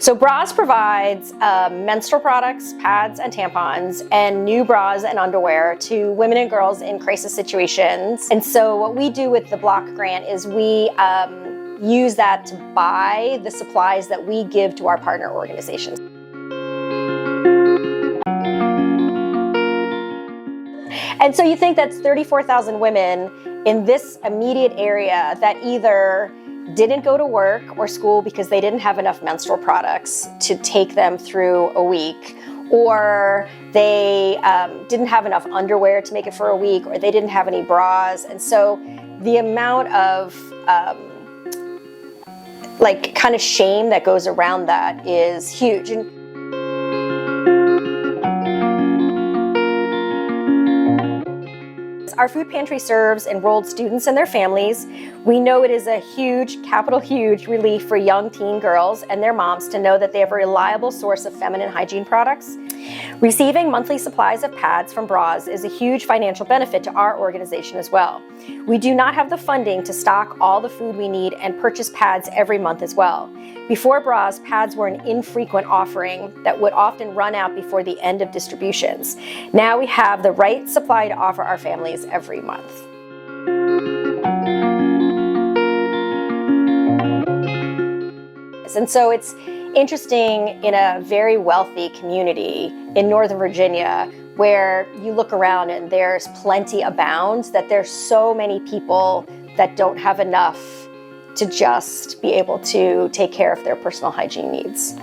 So B.R.A.W.S provides menstrual products, pads and tampons, and new bras and underwear to women and girls in crisis situations. And so what we do with the block grant is we use that to buy the supplies that we give to our partner organizations. And so you think that's 34,000 women in this immediate area that either didn't go to work or school because they didn't have enough menstrual products to take them through a week, or they didn't have enough underwear to make it for a week, or they didn't have any bras. And so the amount of kind of shame that goes around that is huge. Our food pantry serves enrolled students and their families. We know it is a huge, capital huge, relief for young teen girls and their moms to know that they have a reliable source of feminine hygiene products. Receiving monthly supplies of pads from B.R.A.W.S is a huge financial benefit to our organization as well. We do not have the funding to stock all the food we need and purchase pads every month as well. Before B.R.A.W.S, pads were an infrequent offering that would often run out before the end of distributions. Now we have the right supply to offer our families every month. And so it's interesting in a very wealthy community in Northern Virginia where you look around and there's plenty abound, that there's so many people that don't have enough to just be able to take care of their personal hygiene needs.